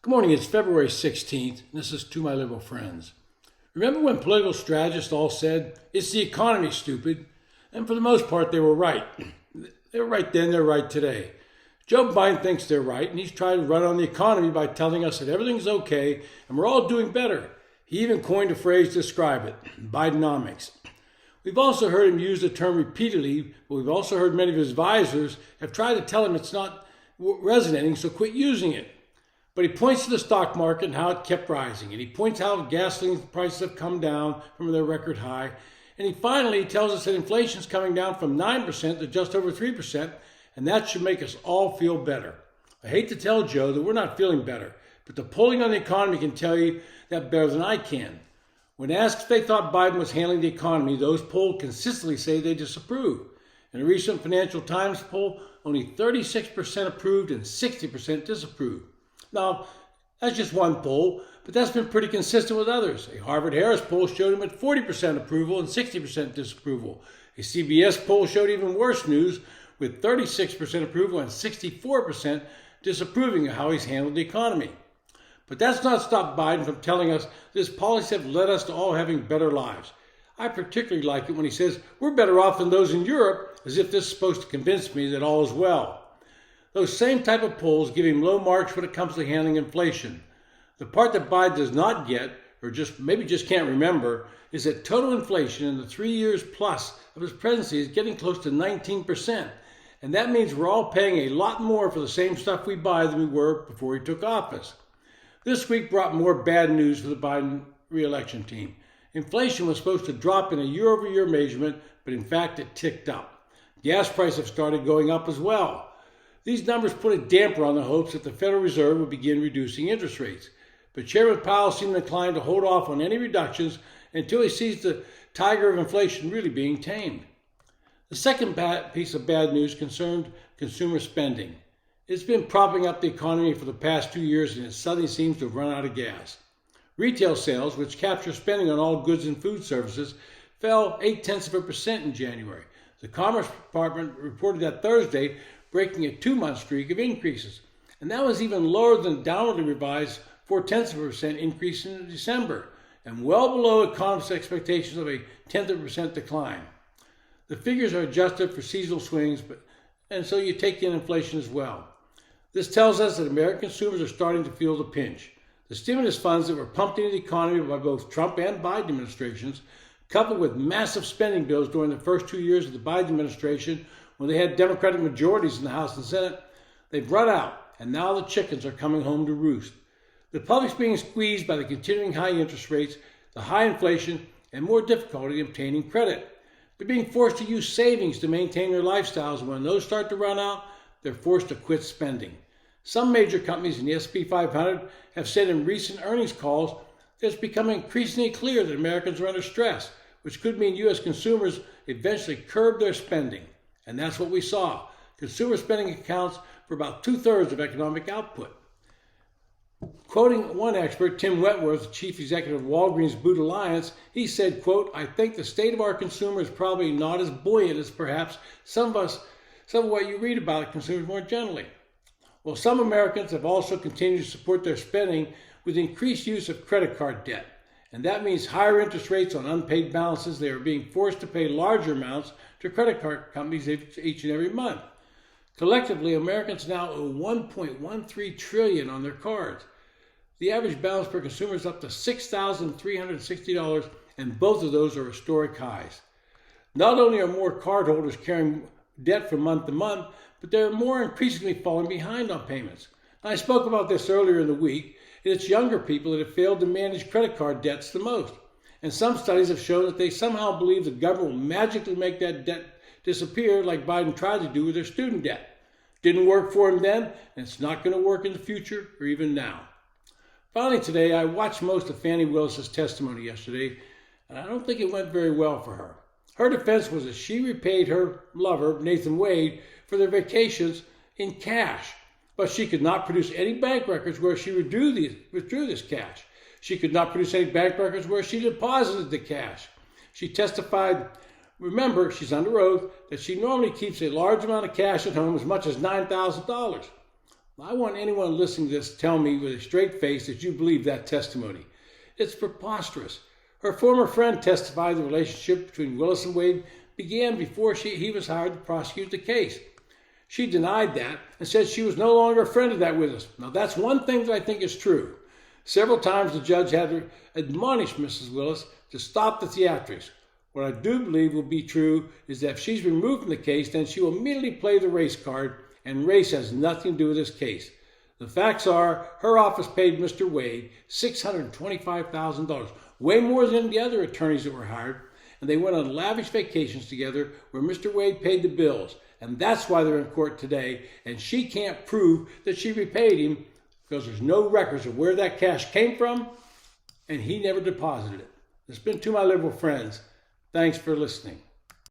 Good morning, it's February 16th, and this is To My Liberal Friends. Remember when political strategists all said, it's the economy, stupid? And for the most part, they were right. They were right then, they're right today. Joe Biden thinks they're right, and he's trying to run on the economy by telling us that everything's okay, and we're all doing better. He even coined a phrase to describe it, Bidenomics. We've also heard him use the term repeatedly, but we've also heard many of his advisors have tried to tell him it's not resonating, so quit using it. But he points to the stock market and how it kept rising. And he points how gasoline prices have come down from their record high. And he finally tells us that inflation is coming down from 9% to just over 3%. And that should make us all feel better. I hate to tell Joe that we're not feeling better. But the polling on the economy can tell you that better than I can. When asked if they thought Biden was handling the economy, those polled consistently say they disapprove. In a recent Financial Times poll, only 36% approved and 60% disapproved. Now, that's just one poll, but that's been pretty consistent with others. A Harvard-Harris poll showed him at 40% approval and 60% disapproval. A CBS poll showed even worse news, with 36% approval and 64% disapproving of how he's handled the economy. But that's not stopped Biden from telling us that his policies have led us to all having better lives. I particularly like it when he says, we're better off than those in Europe, as if this is supposed to convince me that all is well. Those same type of polls give him low marks when it comes to handling inflation. The part that Biden does not get, or maybe just can't remember, is that total inflation in the 3 years plus of his presidency is getting close to 19%. And that means we're all paying a lot more for the same stuff we buy than we were before he took office. This week brought more bad news for the Biden re-election team. Inflation was supposed to drop in a year-over-year measurement, but in fact it ticked up. Gas prices have started going up as well. These numbers put a damper on the hopes that the Federal Reserve would begin reducing interest rates. But Chairman Powell seemed inclined to hold off on any reductions until he sees the tiger of inflation really being tamed. The second piece of bad news concerned consumer spending. It's been propping up the economy for the past 2 years, and it suddenly seems to have run out of gas. Retail sales, which capture spending on all goods and food services, fell 0.8% in January. The Commerce Department reported that Thursday, breaking a 2-month streak of increases. And that was even lower than the downwardly revised 0.4% increase in December, and well below economists' expectations of a 0.1% decline. The figures are adjusted for seasonal swings, and so you take in inflation as well. This tells us that American consumers are starting to feel the pinch. The stimulus funds that were pumped into the economy by both Trump and Biden administrations, coupled with massive spending bills during the first 2 years of the Biden administration, when they had Democratic majorities in the House and Senate, they've run out, and now the chickens are coming home to roost. The public's being squeezed by the continuing high interest rates, the high inflation, and more difficulty in obtaining credit. They're being forced to use savings to maintain their lifestyles, and when those start to run out, they're forced to quit spending. Some major companies in the S&P 500 have said in recent earnings calls that it's becoming increasingly clear that Americans are under stress, which could mean U.S. consumers eventually curb their spending. And that's what we saw. Consumer spending accounts for about 2/3 of economic output. Quoting one expert, Tim Wentworth, the chief executive of Walgreens Boot Alliance, he said, quote, I think the state of our consumer is probably not as buoyant as perhaps some of what you read about consumers more generally. Well, some Americans have also continued to support their spending with increased use of credit card debt. And that means higher interest rates on unpaid balances. They are being forced to pay larger amounts to credit card companies each and every month. Collectively, Americans now owe $1.13 trillion on their cards. The average balance per consumer is up to $6,360, and both of those are historic highs. Not only are more cardholders carrying debt from month to month, but they're more increasingly falling behind on payments. Now, I spoke about this earlier in the week, and it's younger people that have failed to manage credit card debts the most. And some studies have shown that they somehow believe the government will magically make that debt disappear like Biden tried to do with their student debt. Didn't work for him then, and it's not going to work in the future or even now. Finally today, I watched most of Fani Willis' testimony yesterday, and I don't think it went very well for her. Her defense was that she repaid her lover, Nathan Wade, for their vacations in cash, but she could not produce any bank records where she withdrew this cash. She could not produce any bank records where she deposited the cash. She testified, remember, she's under oath, that she normally keeps a large amount of cash at home, as much as $9,000. I want anyone listening to this to tell me with a straight face that you believe that testimony. It's preposterous. Her former friend testified the relationship between Willis and Wade began before he was hired to prosecute the case. She denied that and said she was no longer a friend of that witness. Now, that's one thing that I think is true. Several times the judge had to admonish Mrs. Willis to stop the theatrics. What I do believe will be true is that if she's removed from the case, then she will immediately play the race card, and race has nothing to do with this case. The facts are, her office paid Mr. Wade $625,000, way more than the other attorneys that were hired, and they went on lavish vacations together where Mr. Wade paid the bills. And that's why they're in court today, and she can't prove that she repaid him because there's no records of where that cash came from, and he never deposited it. It's been To My Liberal Friends. Thanks for listening.